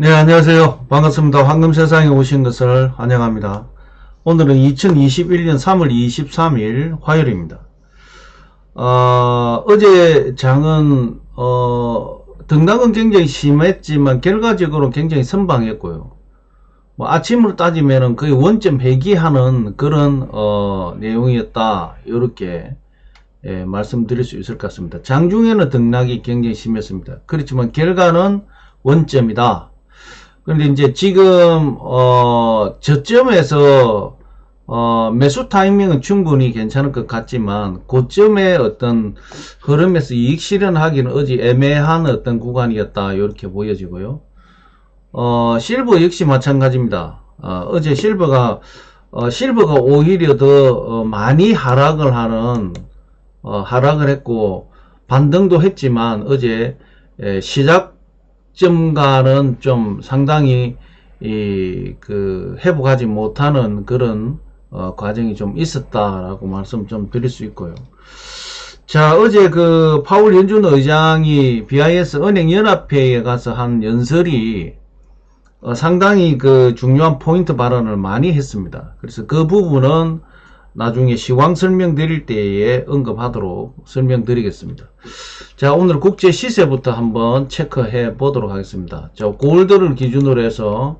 네, 안녕하세요. 반갑습니다. 황금세상에 오신 것을 환영합니다. 오늘은 2021년 3월 23일 화요일입니다. 어제 장은, 등락은 굉장히 심했지만 결과적으로 굉장히 선방했고요. 뭐 아침으로 따지면은 거의 원점 회귀하는 그런, 내용이었다. 이렇게, 말씀드릴 수 있을 것 같습니다. 장중에는 등락이 굉장히 심했습니다. 그렇지만 결과는 원점이다. 그런데 이제 지금 저점에서 매수 타이밍은 충분히 괜찮을 것 같지만 고점의 어떤 흐름에서 이익 실현하기는 어제 애매한 어떤 구간이었다 이렇게 보여지고요. 실버 역시 마찬가지입니다. 어제 실버가 오히려 더 많이 하락을 했고 반등도 했지만 어제 시작 점과는 좀 상당히 회복하지 못하는 그런 과정이 좀 있었다라고 말씀 좀 드릴 수 있고요. 자, 어제 그 파월 연준 의장이 BIS 은행연합회에 가서 한 연설이 상당히 그 중요한 포인트 발언을 많이 했습니다. 그래서 그 부분은 나중에 시황 설명드릴 때에 언급하도록 설명드리겠습니다. 자, 오늘 국제 시세부터 한번 체크해 보도록 하겠습니다. 자, 골드를 기준으로 해서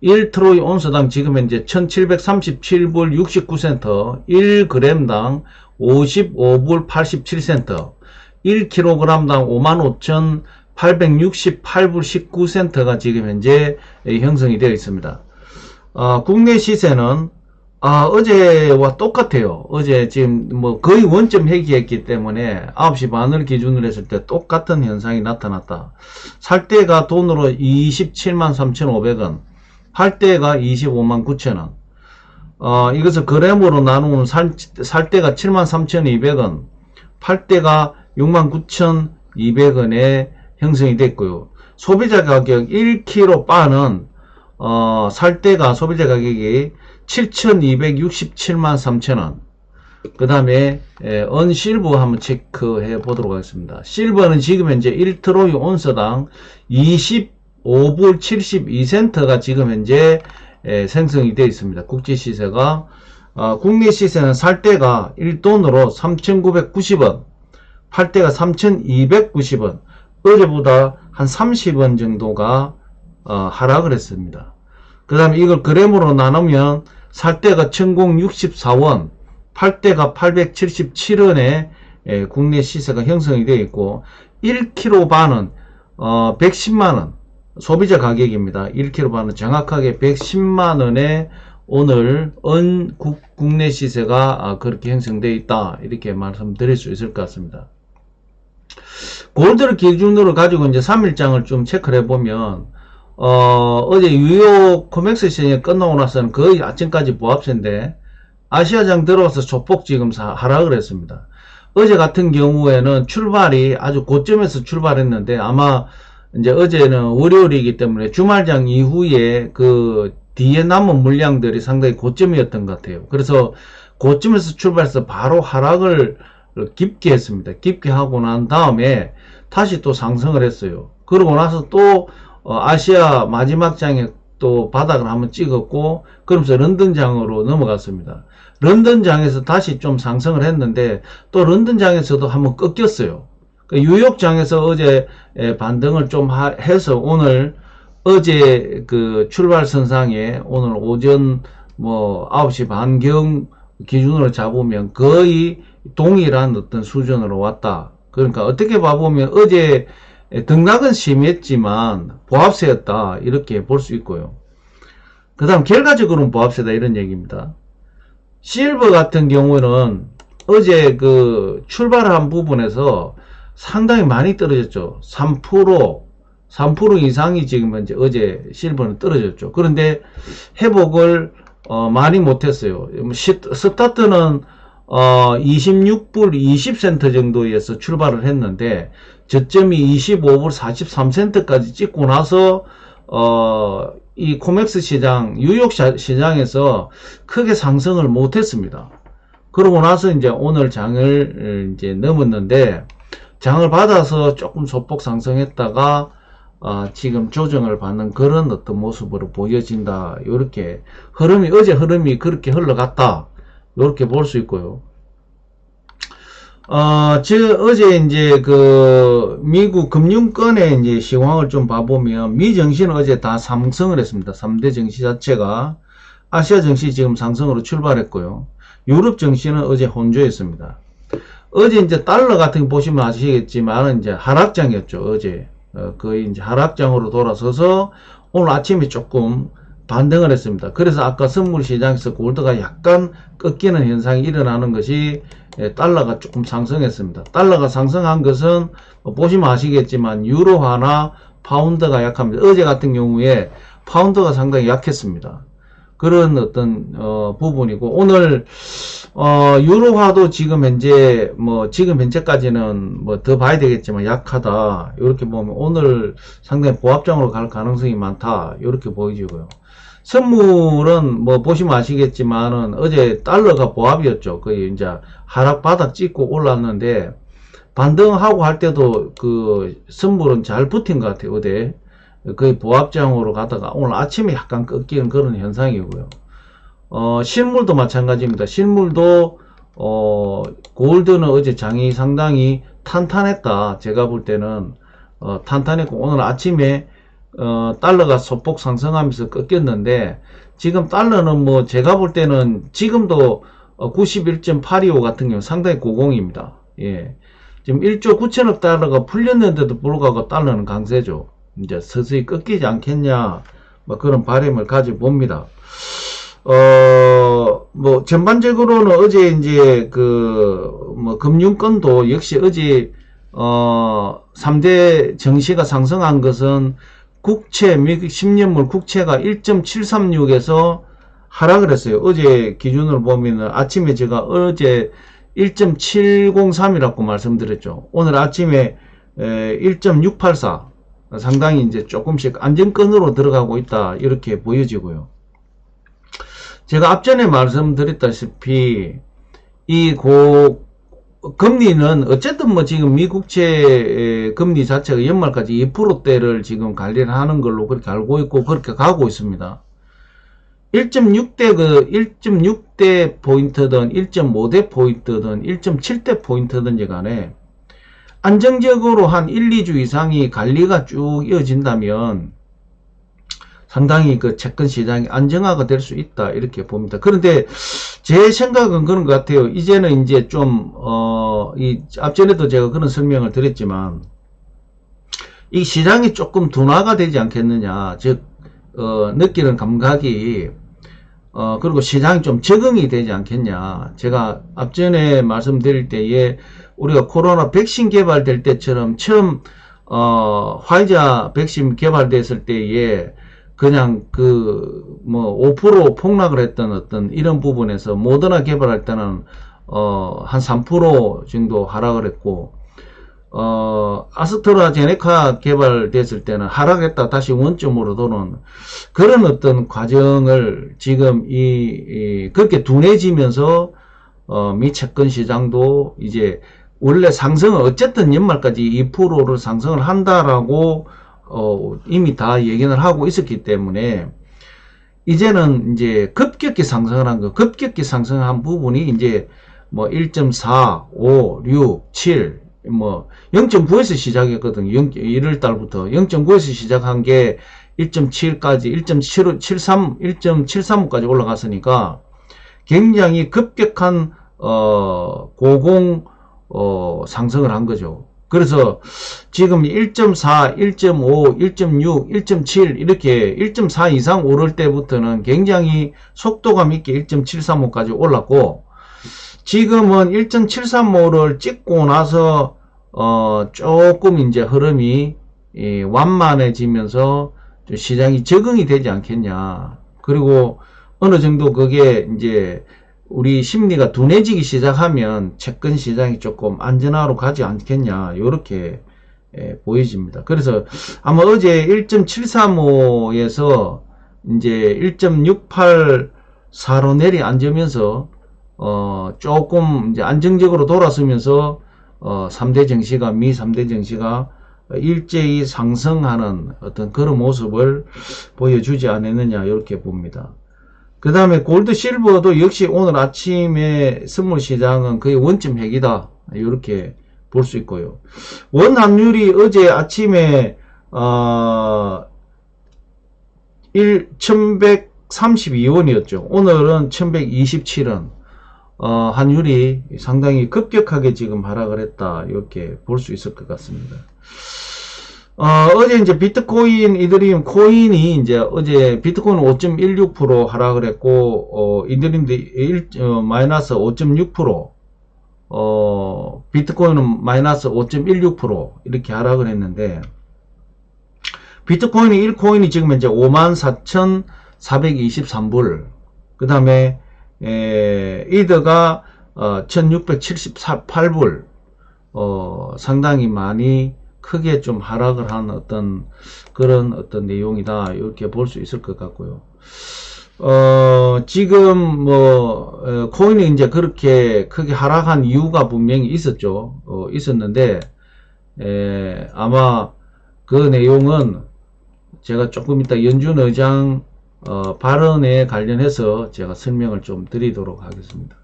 1트로이 온스당 지금 현재 1737불 69센트, 1g당 55불 87센트, 1kg당 55,868불 19센트가 지금 현재 형성이 되어 있습니다. 국내 시세는 어제와 똑같아요. 어제 지금 뭐 거의 원점 회귀했기 때문에 9시 반을 기준으로 했을 때 똑같은 현상이 나타났다. 살 때가 돈으로 27만 3,500원, 팔 때가 25만 9천원. 이것을 그램으로 나누면 살 때가 7만 3,200원, 팔 때가 6만 9,200원에 형성이 됐고요. 소비자 가격 1kg 바는 살 때가 소비자 가격이 7,267만 3천원. 그 다음에 언실버 한번 체크해 보도록 하겠습니다. 실버는 지금 현재 1트로이 온스당 25불 72센트가 지금 현재 생성이 되어 있습니다. 국제 시세가. 국내 시세는 살 때가 1돈으로 3,990원, 팔 때가 3,290원, 어제보다 한 30원 정도가 하락을 했습니다. 그 다음에 이걸 그램으로 나누면 살 때가 1,064원, 팔 때가 877원에 국내 시세가 형성이 되어 있고 1kg 반은 110만원 소비자 가격입니다. 1kg 반은 정확하게 110만원에 오늘 국내 시세가 그렇게 형성되어 있다 이렇게 말씀드릴 수 있을 것 같습니다. 골드를 기준으로 가지고 이제 3일장을 좀 체크를 해보면 어제 뉴욕 코맥스 시장이 끝나고 나서는 거의 아침까지 보합세인데 아시아장 들어와서 조폭 지금 하락을 했습니다. 어제 같은 경우에는 출발이 아주 고점에서 출발했는데 아마 이제 어제는 월요일이기 때문에 주말장 이후에 그 뒤에 남은 물량들이 상당히 고점이었던 것 같아요. 그래서 고점에서 출발해서 바로 하락을 깊게 했습니다. 깊게 하고 난 다음에 다시 또 상승을 했어요. 그러고 나서 또 아시아 마지막 장에 또 바닥을 한번 찍었고 그러면서 런던장으로 넘어갔습니다. 런던장에서 다시 좀 상승을 했는데 또 런던장에서도 한번 꺾였어요. 뉴욕장에서 어제 반등을 좀 해서 오늘 어제 그 출발선상에 오늘 오전 뭐 9시 반경 기준으로 잡으면 거의 동일한 어떤 수준으로 왔다. 그러니까 어떻게 봐보면 어제 등락은 심했지만 보합세였다 이렇게 볼 수 있고요. 그 다음 결과적으로는 보합세다 이런 얘기입니다. 실버 같은 경우는 어제 그 출발한 부분에서 상당히 많이 떨어졌죠. 3% 이상이 지금 현재 어제 실버는 떨어졌죠. 그런데 회복을 많이 못했어요. 스타트는 26불 20센트 정도에서 출발을 했는데 저점이 25불 43센트까지 찍고 나서 이 코맥스 시장, 뉴욕 시장에서 크게 상승을 못했습니다. 그러고 나서 이제 오늘 장을 이제 넘었는데 장을 받아서 조금 소폭 상승했다가 지금 조정을 받는 그런 어떤 모습으로 보여진다. 요렇게 어제 흐름이 그렇게 흘러갔다. 요렇게 볼 수 있고요. 어제 이제 미국 금융권의 이제 시황을 좀 봐보면, 미 증시는 어제 다 상승을 했습니다. 3대 증시 자체가. 아시아 증시 지금 상승으로 출발했고요. 유럽 증시는 어제 혼조했습니다. 어제 이제 달러 같은 거 보시면 아시겠지만, 이제 하락장이었죠, 어제. 거의 이제 하락장으로 돌아서서 오늘 아침에 조금 반등을 했습니다. 그래서 아까 선물 시장에서 골드가 약간 꺾이는 현상이 일어나는 것이 달러가 조금 상승했습니다. 달러가 상승한 것은 보시면 아시겠지만 유로화나 파운드가 약합니다. 어제 같은 경우에 파운드가 상당히 약했습니다. 그런 어떤 부분이고, 오늘 유로화도 지금 현재까지는 더 봐야 되겠지만 약하다. 이렇게 보면 오늘 상당히 보합장으로 갈 가능성이 많다. 이렇게 보이고요. 선물은 보시면 아시겠지만은 어제 달러가 보합이었죠. 거의 이제 하락 바닥 찍고 올랐는데, 반등하고 할 때도 선물은 잘 버틴 것 같아요. 어제 거의 보합장으로 가다가 오늘 아침에 약간 꺾이는 그런 현상이고요. 실물도 마찬가지입니다. 실물도 골드는 어제 장이 상당히 탄탄했다. 제가 볼 때는 탄탄했고, 오늘 아침에 달러가 소폭 상승하면서 꺾였는데, 지금 달러는 제가 볼 때는 지금도 91.825 같은 경우 상당히 고공입니다. 예. 지금 1조 9천억 달러가 풀렸는데도 불구하고 달러는 강세죠. 이제 서서히 꺾이지 않겠냐, 그런 바람을 가져봅니다. 전반적으로는 어제 이제 금융권도 역시 어제 3대 증시가 상승한 것은 국채, 미국 10년물 국채가 1.736에서 하락을 했어요. 어제 기준으로 보면 아침에 제가 어제 1.703이라고 말씀드렸죠. 오늘 아침에 1.684, 상당히 이제 조금씩 안정권으로 들어가고 있다. 이렇게 보여지고요. 제가 앞전에 말씀드렸다시피 금리는 어쨌든 지금 미국채 금리 자체가 연말까지 2%대를 지금 관리를 하는 걸로 그렇게 알고 있고 그렇게 가고 있습니다. 1.6대 포인트든 1.5대 포인트든 1.7대 포인트든지 간에 안정적으로 한 1, 2주 이상이 관리가 쭉 이어진다면 상당히 채권 시장이 안정화가 될 수 있다. 이렇게 봅니다. 그런데 제 생각은 그런 것 같아요. 이제는 이제 앞전에도 제가 그런 설명을 드렸지만, 이 시장이 조금 둔화가 되지 않겠느냐. 즉, 느끼는 감각이, 그리고 시장이 좀 적응이 되지 않겠냐. 제가 앞전에 말씀드릴 때에 우리가 코로나 백신 개발될 때처럼 처음, 화이자 백신 개발됐을 때에 그냥 5% 폭락을 했던 어떤 이런 부분에서 모더나 개발할 때는 한 3% 정도 하락을 했고, 아스트라제네카 개발됐을 때는 하락했다 다시 원점으로 도는 그런 어떤 과정을 지금 그렇게 둔해지면서 미 채권 시장도 이제 원래 상승을 어쨌든 연말까지 2%를 상승을 한다라고 이미 다 예견을 하고 있었기 때문에 이제는 이제 급격히 상승한 부분이 이제 1.4, 5, 6, 7, 0.9에서 시작했거든요. 1월달부터 0.9에서 시작한 게 1.7까지 1.73, 1.735까지 올라갔으니까 굉장히 급격한 고공 상승을 한 거죠. 그래서 지금 1.4, 1.5, 1.6, 1.7 이렇게 1.4 이상 오를 때부터는 굉장히 속도감 있게 1.735까지 올랐고, 지금은 1.735를 찍고 나서 조금 이제 흐름이 완만해지면서 시장이 적응이 되지 않겠냐. 그리고 어느 정도 그게 이제 우리 심리가 둔해지기 시작하면 채권 시장이 조금 안전화로 가지 않겠냐. 이렇게 보여집니다. 그래서 아마 어제 1.735에서 이제 1.684로 내려앉으면서 조금 이제 안정적으로 돌아서면서 미 3대 증시가 일제히 상승하는 어떤 그런 모습을 보여주지 않았느냐 이렇게 봅니다. 그 다음에 골드 실버도 역시 오늘 아침에 선물 시장은 거의 원점 핵이다 이렇게 볼 수 있고요. 원 환율이 어제 아침에 1132원이었죠. 오늘은 1127원. 환율이 상당히 급격하게 지금 하락을 했다 이렇게 볼 수 있을 것 같습니다. 어제 이제 비트코인, 이더리움, 코인이 이제 어제 비트코인은 5.16% 하락을 했고, 이더리움도 마이너스 5.6%, 비트코인은 마이너스 5.16% 이렇게 하락을 했는데, 비트코인이 1코인이 지금 이제 54,423불, 그 다음에, 이더가, 1678불, 상당히 많이 크게 좀 하락을 한 그런 어떤 내용이다 이렇게 볼 수 있을 것 같고요. 지금 코인이 이제 그렇게 크게 하락한 이유가 분명히 있었죠. 있었는데 아마 그 내용은 제가 조금 이따 연준 의장 발언에 관련해서 제가 설명을 좀 드리도록 하겠습니다.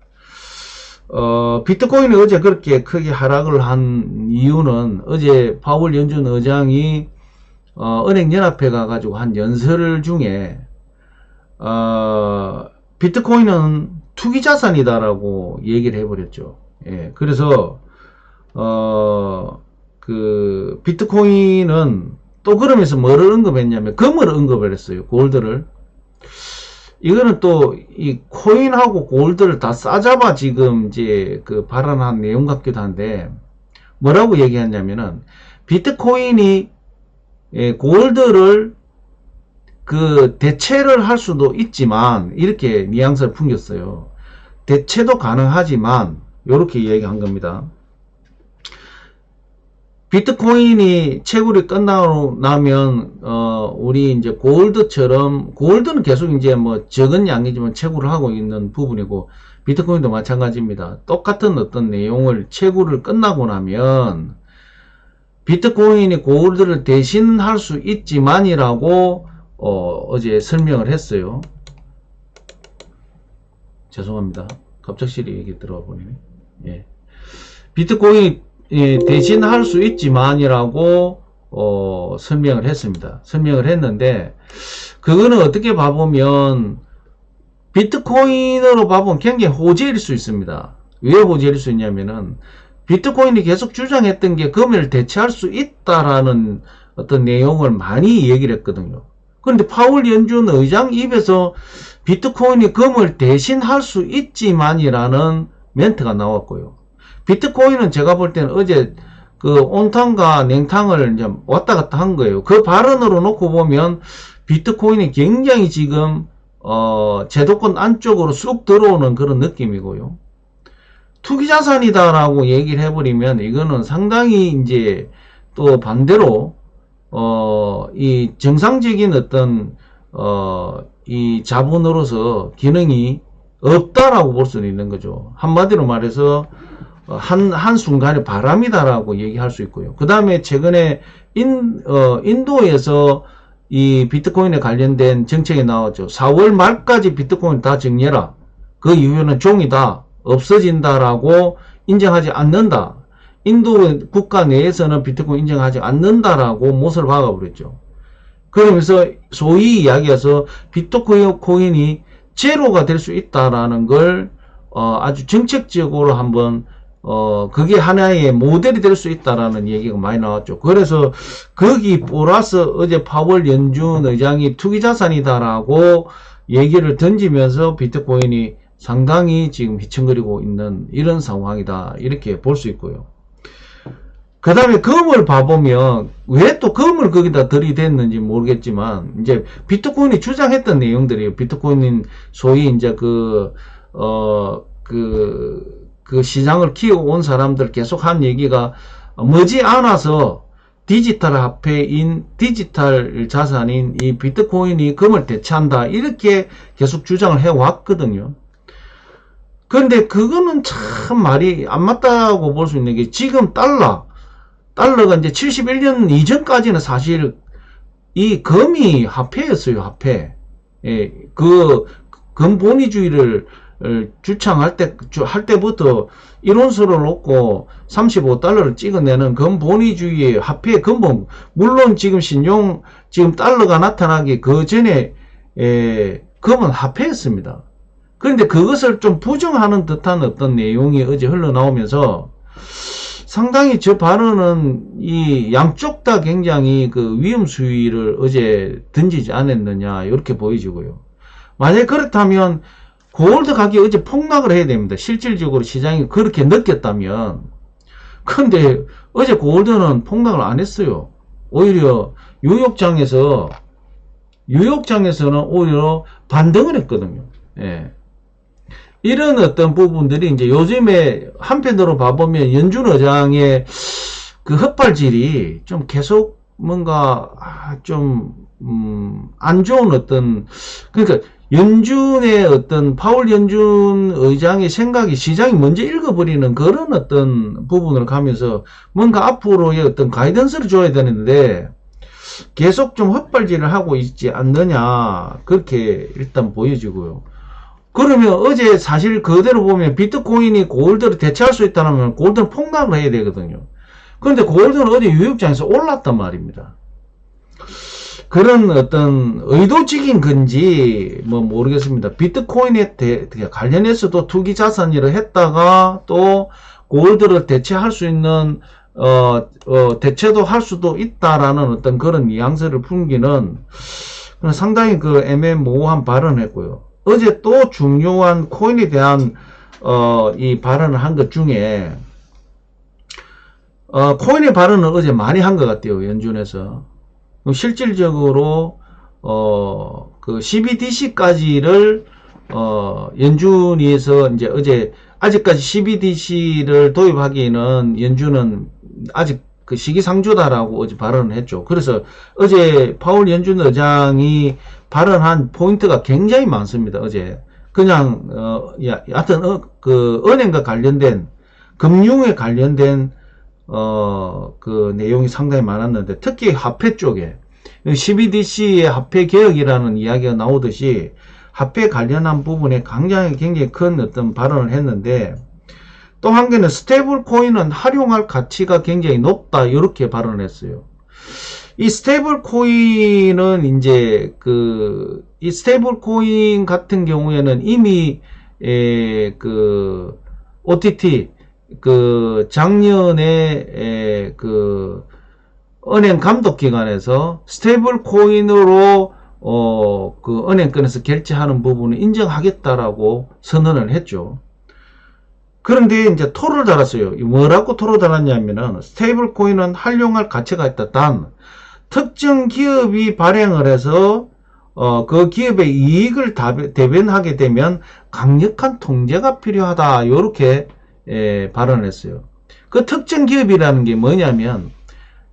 비트코인이 어제 그렇게 크게 하락을 한 이유는 어제 파월 연준 의장이 은행연합회 가가지고 한 연설 중에 비트코인은 투기자산이다라고 얘기를 해버렸죠. 예, 그래서 그 비트코인은 또 그러면서 뭐를 언급했냐면 금을 언급을 했어요. 골드를. 이거는 또 이 코인하고 골드를 다 싸잡아 지금 이제 그 발언한 내용 같기도 한데 뭐라고 얘기했냐면은 비트코인이 골드를 그 대체를 할 수도 있지만 이렇게 뉘앙스를 풍겼어요. 대체도 가능하지만 이렇게 얘기한 겁니다. 비트코인이 채굴이 끝나고 나면 우리 이제 골드처럼 골드는 계속 이제 뭐 적은 양이지만 채굴을 하고 있는 부분이고 비트코인도 마찬가지입니다. 똑같은 어떤 내용을 채굴을 끝나고 나면 비트코인이 골드를 대신할 수 있지만이라고 어제 설명을 했어요. 죄송합니다. 갑작스레 얘기 들어와 보네. 예. 비트코인이 대신할 수 있지만이라고 설명을 했습니다. 설명을 했는데 그거는 어떻게 봐보면 비트코인으로 봐보면 굉장히 호재일 수 있습니다. 왜 호재일 수 있냐면은 비트코인이 계속 주장했던 게 금을 대체할 수 있다라는 어떤 내용을 많이 얘기를 했거든요. 그런데 파월 연준 의장 입에서 비트코인이 금을 대신할 수 있지만이라는 멘트가 나왔고요. 비트코인은 제가 볼 때는 어제 그 온탕과 냉탕을 이제 왔다 갔다 한 거예요. 그 발언으로 놓고 보면 비트코인이 굉장히 지금 제도권 안쪽으로 쑥 들어오는 그런 느낌이고요. 투기자산이다라고 얘기를 해버리면 이거는 상당히 이제 또 반대로 이 정상적인 어떤 이 자본으로서 기능이 없다라고 볼 수는 있는 거죠. 한마디로 말해서 한순간에 바람이다라고 얘기할 수 있고요. 그 다음에 최근에 인도에서 이 비트코인에 관련된 정책이 나왔죠. 4월 말까지 비트코인 다 정리해라. 그 이후에는 종이다. 없어진다라고 인정하지 않는다. 인도 국가 내에서는 비트코인 인정하지 않는다라고 못을 박아버렸죠. 그러면서 소위 이야기해서 비트코인이 제로가 될 수 있다라는 걸 아주 정책적으로 한번 그게 하나의 모델이 될 수 있다라는 얘기가 많이 나왔죠. 그래서 거기 플러스 어제 파월 연준 의장이 투기자산이다라고 얘기를 던지면서 비트코인이 상당히 지금 휘청거리고 있는 이런 상황이다 이렇게 볼 수 있고요. 그 다음에 금을 봐보면 왜 또 금을 거기다 들이댔는지 모르겠지만 이제 비트코인이 주장했던 내용들이에요. 비트코인은 소위 이제 그 시장을 키워온 사람들 계속 한 얘기가 머지않아서 디지털 화폐인 디지털 자산인 이 비트코인이 금을 대체한다 이렇게 계속 주장을 해왔거든요. 그런데 그거는 참 말이 안 맞다고 볼 수 있는 게 지금 달러 달러가 이제 71년 이전까지는 사실 이 금이 화폐였어요, 화폐. 예, 그 금본위주의를 주창할 할 때부터 이론서를 놓고 35달러를 찍어내는 금본위주의의 화폐의 근본, 물론 지금 지금 달러가 나타나기 그 전에, 금은 화폐였습니다. 그런데 그것을 좀 부정하는 듯한 어떤 내용이 어제 흘러나오면서 상당히 저 발언은 이 양쪽 다 굉장히 그 위험 수위를 어제 던지지 않았느냐 이렇게 보여지고요. 만약 그렇다면 골드 가격이 어제 폭락을 해야 됩니다. 실질적으로 시장이 그렇게 느꼈다면. 근데 어제 골드는 폭락을 안 했어요. 오히려 뉴욕장에서는 오히려 반등을 했거든요. 예. 이런 어떤 부분들이 이제 요즘에 한편으로 봐보면 연준 의장의 그 헛발질이 좀 계속 뭔가 안 좋은 어떤, 그러니까 연준의 어떤 파월 연준 의장의 생각이 시장이 먼저 읽어버리는 그런 어떤 부분으로 가면서 뭔가 앞으로의 어떤 가이던스를 줘야 되는데 계속 좀 헛발질을 하고 있지 않느냐 그렇게 일단 보여지고요. 그러면 어제 사실 그대로 보면 비트코인이 골드를 대체할 수 있다면 골드는 폭락을 해야 되거든요. 그런데 골드는 어제 뉴욕장에서 올랐단 말입니다. 그런 어떤 의도적인 건지 뭐 모르겠습니다. 비트코인에 관련해서도 투기 자산이라 했다가 또 골드를 대체할 수 있는 대체도 할 수도 있다라는 어떤 그런 뉘앙스를 풍기는 상당히 그 애매모호한 발언을 했고요. 어제 또 중요한 코인에 대한 이 발언을 한 것 중에 코인의 발언을 어제 많이 한 것 같아요. 연준에서. 실질적으로 그 CBDC까지를 연준에서 이제 어제 아직까지 CBDC를 도입하기에는 연준은 아직 그 시기상조다라고 어제 발언을 했죠. 그래서 어제 파월 연준 의장이 발언한 포인트가 굉장히 많습니다. 어제 그냥 하여튼 그 은행과 관련된 금융에 관련된 그 내용이 상당히 많았는데 특히 화폐 쪽에 CBDC의 화폐 개혁이라는 이야기가 나오듯이 화폐 관련한 부분에 굉장히 큰 어떤 발언을 했는데 또 한 개는 스테이블 코인은 활용할 가치가 굉장히 높다 이렇게 발언을 했어요. 이 스테이블 코인은 이제 이 스테이블 코인 같은 경우에는 이미 그 OTT 작년에 그 은행 감독기관에서 스테이블 코인으로 그 은행권에서 결제하는 부분을 인정하겠다라고 선언을 했죠. 그런데 이제 토를 달았어요. 뭐라고 토를 달았냐면은 스테이블 코인은 활용할 가치가 있다. 단 특정 기업이 발행을 해서 그 기업의 이익을 대변하게 되면 강력한 통제가 필요하다. 이렇게 발언을 했어요. 그 특정 기업이라는 게 뭐냐면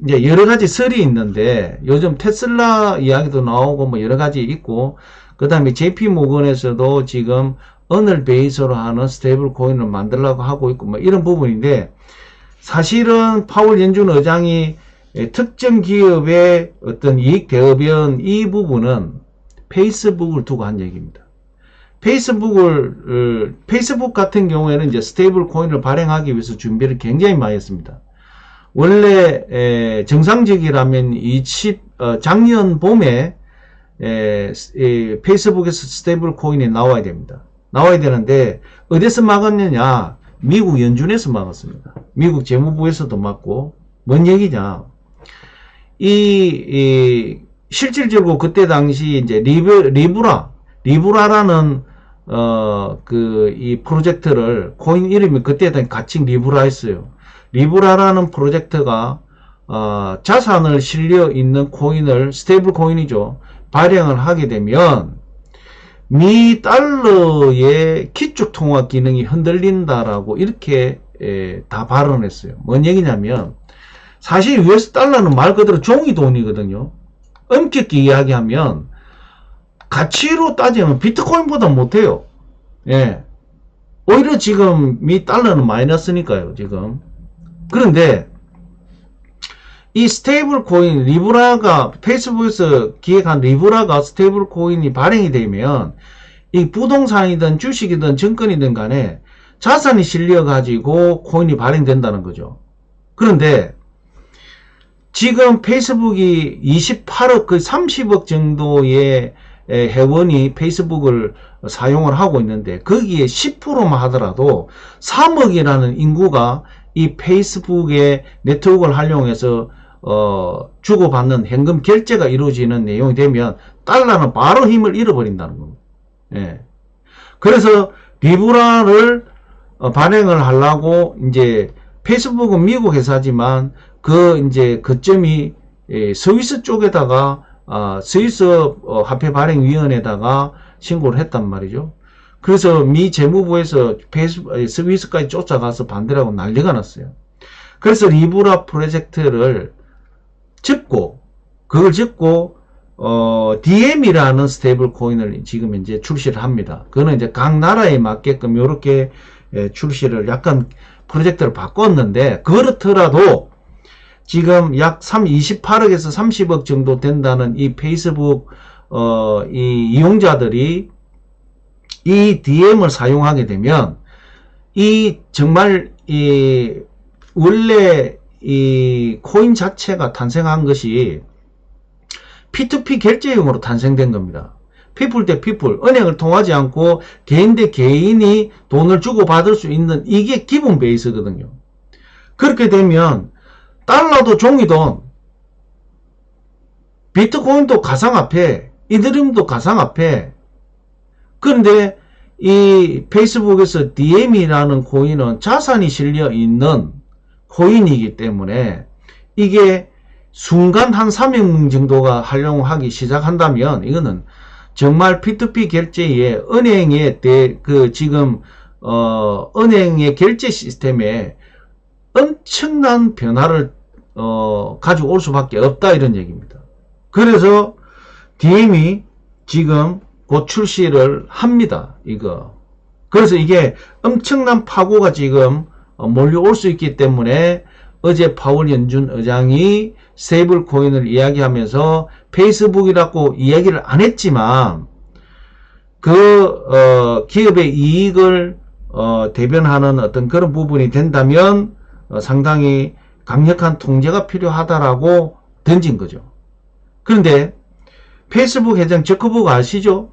이제 여러 가지 설이 있는데 요즘 테슬라 이야기도 나오고 뭐 여러 가지 있고 그 다음에 JP 모건에서도 지금 언을 베이스로 하는 스테이블 코인을 만들려고 하고 있고 뭐 이런 부분인데 사실은 파월 연준 의장이 특정 기업의 어떤 이익 대변 이 부분은 페이스북을 두고 한 얘기입니다. 페이스북 같은 경우에는 이제 스테이블 코인을 발행하기 위해서 준비를 굉장히 많이 했습니다. 원래 정상적이라면 작년 봄에 페이스북에서 스테이블 코인이 나와야 됩니다. 나와야 되는데 어디서 막았느냐? 미국 연준에서 막았습니다. 미국 재무부에서도 막고 뭔 얘기냐? 실질적으로 그때 당시 이제 리브라라는 이 프로젝트를 코인 이름이 그때 당시 가칭 리브라였어요. 리브라라는 프로젝트가 자산을 실려 있는 코인을 스테이블 코인이죠. 발행을 하게 되면 미 달러의 기축 통화 기능이 흔들린다라고 이렇게 다 발언했어요. 뭔 얘기냐면 사실 US 달러는 말 그대로 종이 돈이거든요. 엄격히 이야기하면 가치로 따지면 비트코인보다 못해요. 예. 오히려 지금 미 달러는 마이너스니까요, 지금. 그런데 이 스테이블 코인 리브라가 페이스북에서 기획한 리브라가 스테이블 코인이 발행이 되면 이 부동산이든 주식이든 증권이든 간에 자산이 실려 가지고 코인이 발행된다는 거죠. 그런데 지금 페이스북이 28억, 거의 30억 정도의 회원이 페이스북을 사용을 하고 있는데 거기에 10%만 하더라도 3억이라는 인구가 이 페이스북의 네트워크를 활용해서 주고받는 현금 결제가 이루어지는 내용이 되면 달러는 바로 힘을 잃어버린다는 겁니다. 예. 그래서 리브라를 발행을 하려고 이제 페이스북은 미국 회사지만 이제 거점이 스위스 쪽에다가 스위스 화폐 발행위원회에다가 신고를 했단 말이죠. 그래서 미 재무부에서 스위스까지 쫓아가서 반대를 하고 난리가 났어요. 그래서 리브라 프로젝트를 그걸 접고 DM이라는 스테이블 코인을 지금 이제 출시를 합니다. 그거는 이제 각 나라에 맞게끔 이렇게 출시를 약간 프로젝트를 바꿨는데, 그렇더라도 지금 약 28억에서 30억 정도 된다는 이 페이스북 이 이용자들이 이 DM을 사용하게 되면 정말 원래 이 코인 자체가 탄생한 것이 P2P 결제용으로 탄생된 겁니다. 피플 대 피플, 은행을 통하지 않고 개인 대 개인이 돈을 주고 받을 수 있는, 이게 기본 베이스거든요. 그렇게 되면 달러도 종이돈, 비트코인도 가상화폐, 이더리움도 가상화폐. 그런데 이 페이스북에서 DM이라는 코인은 자산이 실려 있는 코인이기 때문에 이게 순간 한 3명 정도가 활용하기 시작한다면 이거는 정말 P2P 결제에 은행의 지금 은행의 결제 시스템에 엄청난 변화를 가지고 올 수밖에 없다, 이런 얘기입니다. 그래서 DM이 지금 곧 출시를 합니다. 그래서 이게 엄청난 파고가 지금 몰려올 수 있기 때문에 어제 파월 연준 의장이 스테이블 코인을 이야기하면서 페이스북이라고 이야기를 안 했지만 기업의 이익을 대변하는 어떤 그런 부분이 된다면 상당히 강력한 통제가 필요하다라고 던진 거죠. 그런데 페이스북 회장 저커버그 아시죠?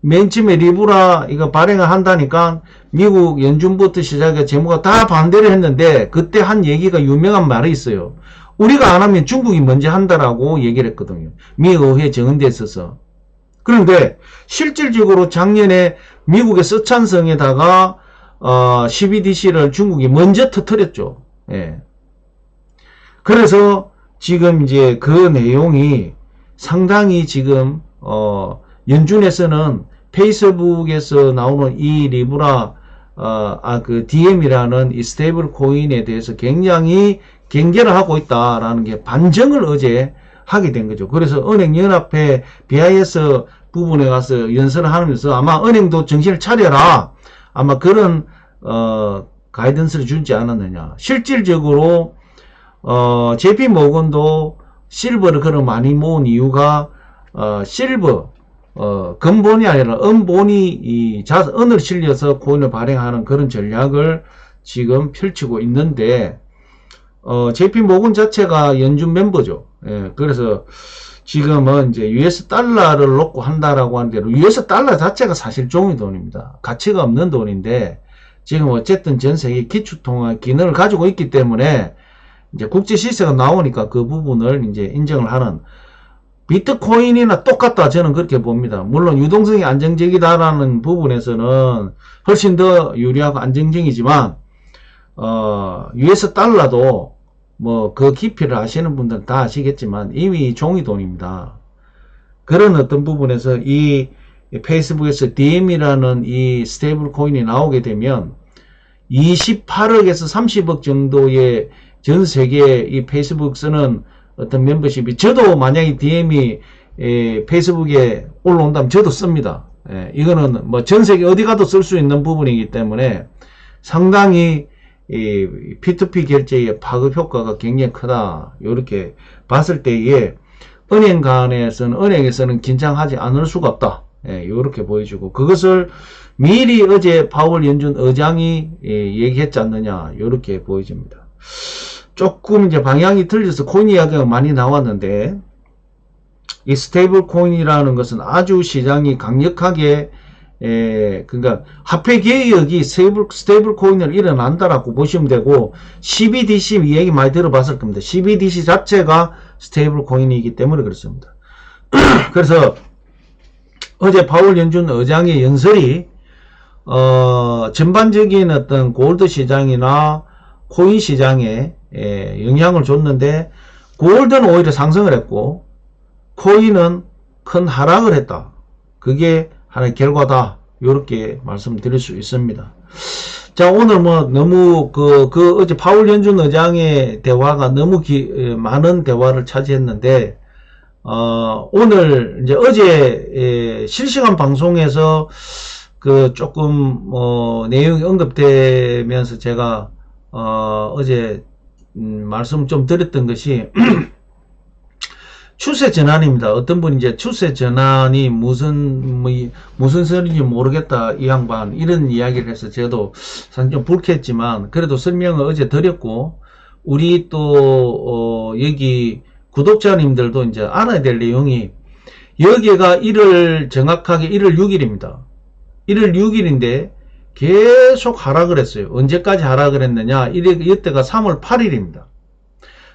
맨 처음에 리브라 이거 발행을 한다니까 미국 연준부터 시작해 재무가 다 반대를 했는데, 그때 한 얘기가 유명한 말이 있어요. 우리가 안 하면 중국이 먼저 한다라고 얘기를 했거든요. 미 의회에 정언돼 있어서. 그런데 실질적으로 작년에 미국의 서찬성에다가 CBDC를 중국이 먼저 터뜨렸죠. 예. 그래서 지금 이제 그 내용이 상당히 지금 연준에서는 페이스북에서 나오는 이 리브라 DM이라는 이 스테이블 코인에 대해서 굉장히 경계를 하고 있다라는 게 반정을 어제 하게 된 거죠. 그래서 은행연합회 BIS 부분에 가서 연설을 하면서 아마 은행도 정신을 차려라, 아마 그런 가이던스를 주지 않았느냐. 실질적으로 JP 모건도 실버를 그런 많이 모은 이유가 실버 근본이 아니라 은본이 은을 실려서 코인을 발행하는 그런 전략을 지금 펼치고 있는데, JP 모건 자체가 연준 멤버죠. 예, 그래서 지금은 이제 US 달러를 놓고 한다라고 하는데, US 달러 자체가 사실 종이 돈입니다. 가치가 없는 돈인데, 지금 어쨌든 전 세계 기축통화 기능을 가지고 있기 때문에 이제 국제 시세가 나오니까 그 부분을 이제 인정을 하는, 비트코인이나 똑같다, 저는 그렇게 봅니다. 물론 유동성이 안정적이다라는 부분에서는 훨씬 더 유리하고 안정적이지만 US 달러도 뭐 그 깊이를 아시는 분들은 다 아시겠지만 이미 종이돈입니다. 그런 어떤 부분에서 이 페이스북에서 DM이라는 이 스테이블 코인이 나오게 되면 28억에서 30억 정도의 전 세계 이 페이스북 쓰는 어떤 멤버십이, 저도 만약에 DM이 페이스북에 올라온다면 저도 씁니다. 이거는 뭐 전 세계 어디 가도 쓸 수 있는 부분이기 때문에 상당히 이 P2P 결제의 파급 효과가 굉장히 크다. 이렇게 봤을 때에 은행에서는 긴장하지 않을 수가 없다. 이렇게 보여주고, 그것을 미리 어제 파월 연준 의장이 얘기했지 않느냐, 이렇게 보여집니다. 조금 이제 방향이 틀려서 코인 이야기가 많이 나왔는데, 이 스테이블 코인이라는 것은 아주 시장이 강력하게 그러니까 화폐 개혁이 스테이블 코인을 일어난다라고 보시면 되고, CBDC 이 얘기 많이 들어봤을 겁니다. CBDC 자체가 스테이블 코인이기 때문에 그렇습니다. 그래서 어제 파월 연준 의장의 연설이 전반적인 어떤 골드 시장이나 코인 시장에 영향을 줬는데, 골드는 오히려 상승을 했고 코인은 큰 하락을 했다. 그게 하나의 결과다. 이렇게 말씀드릴 수 있습니다. 자, 오늘 뭐 너무 어제 파월 연준 의장의 대화가 너무 많은 대화를 차지했는데, 오늘 이제 어제 실시간 방송에서 조금 내용이 언급되면서 제가 어제 말씀 좀 드렸던 것이 추세 전환입니다. 어떤 분이 이제 추세 전환이 무슨 소리인지 모르겠다, 이 양반, 이런 이야기를 해서 저도 사실 좀 불쾌했지만, 그래도 설명을 어제 드렸고, 우리 또, 여기 구독자님들도 이제 알아야 될 내용이, 여기가 정확하게 1월 6일입니다. 1월 6일인데, 계속 하락을 했어요. 언제까지 하락을 했느냐? 이때가 3월 8일입니다.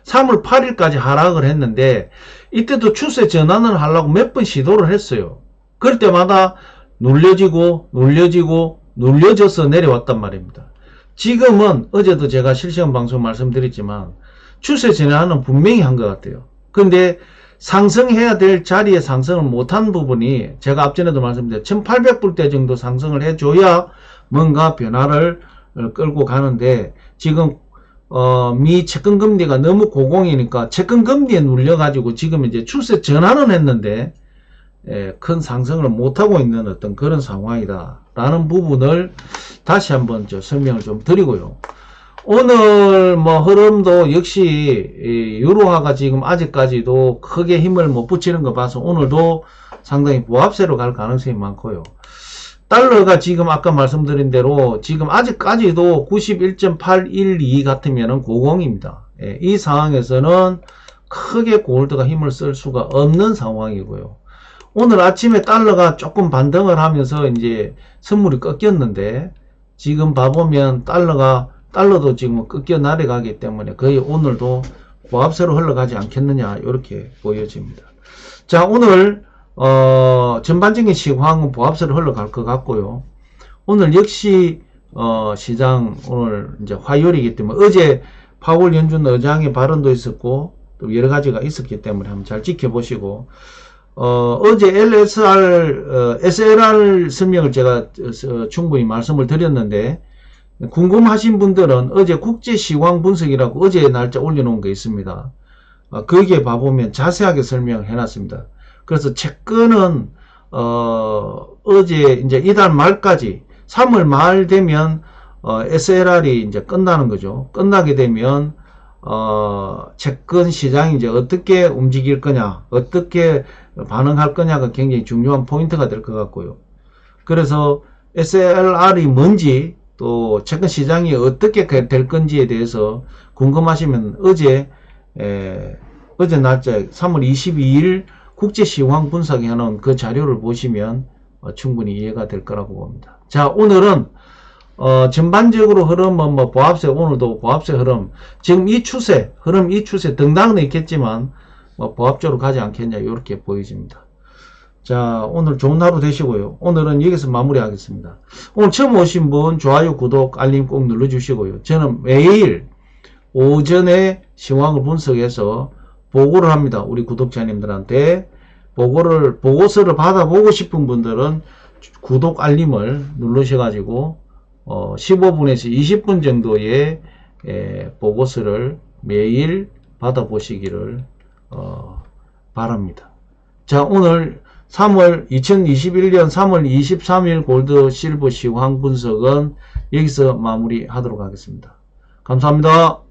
3월 8일까지 하락을 했는데, 이때도 추세 전환을 하려고 몇 번 시도를 했어요. 그럴 때마다 눌려져서 내려왔단 말입니다. 지금은 어제도 제가 실시간 방송 말씀드렸지만 추세 전환은 분명히 한 것 같아요. 그런데 상승해야 될 자리에 상승을 못한 부분이, 제가 앞전에도 말씀드렸죠. 1800불대 정도 상승을 해줘야 뭔가 변화를 끌고 가는데, 지금 미 채권금리가 너무 고공이니까 채권금리에 눌려가지고 지금 이제 추세 전환은 했는데 큰 상승을 못하고 있는 어떤 그런 상황이다 라는 부분을 다시 한번 설명을 좀 드리고요. 오늘 흐름도 역시 유로화가 지금 아직까지도 크게 힘을 못 붙이는 거 봐서 오늘도 상당히 보합세로 갈 가능성이 많고요. 달러가 지금 아까 말씀드린 대로 지금 아직까지도 91.812 같으면은 고공입니다. 이 상황에서는 크게 골드가 힘을 쓸 수가 없는 상황이고요. 오늘 아침에 달러가 조금 반등을 하면서 이제 선물이 꺾였는데, 지금 봐보면 달러도 지금 꺾여 내려가기 때문에 거의 오늘도 보합세로 흘러가지 않겠느냐, 이렇게 보여집니다. 자, 오늘 전반적인 시황은 보합세로 흘러갈 것 같고요. 오늘 역시 시장 오늘 이제 화요일이기 때문에 어제 파월 연준 의장의 발언도 있었고 또 여러 가지가 있었기 때문에 한번 잘 지켜보시고, 어제 SLR 설명을 제가 충분히 말씀을 드렸는데, 궁금하신 분들은 어제 국제 시황 분석이라고 어제 날짜 올려놓은 거 있습니다. 거기에 봐보면 자세하게 설명을 해놨습니다. 그래서 채권은 어제 이제 이달 말까지 3월 말 되면 SLR이 이제 끝나는 거죠. 끝나게 되면 채권 시장이 이제 어떻게 움직일 거냐, 어떻게 반응할 거냐가 굉장히 중요한 포인트가 될 것 같고요. 그래서 SLR이 뭔지, 또 채권 시장이 어떻게 될 건지에 대해서 궁금하시면 어제 날짜 3월 22일 국제 시황 분석에 하는 그 자료를 보시면 충분히 이해가 될 거라고 봅니다. 자, 오늘은 전반적으로 흐름은 보합세, 오늘도 보합세 흐름, 지금 이 추세 등락은 있겠지만 보합적으로 가지 않겠냐, 이렇게 보여집니다. 자, 오늘 좋은 하루 되시고요. 오늘은 여기서 마무리하겠습니다. 오늘 처음 오신 분 좋아요, 구독, 알림 꼭 눌러주시고요. 저는 매일 오전에 시황을 분석해서 보고를 합니다. 우리 구독자님들한테 보고서를 받아보고 싶은 분들은 구독 알림을 누르셔가지고 15분에서 20분 정도의 보고서를 매일 받아보시기를 바랍니다. 자, 오늘 2021년 3월 23일 골드 실버 시황 분석은 여기서 마무리하도록 하겠습니다. 감사합니다.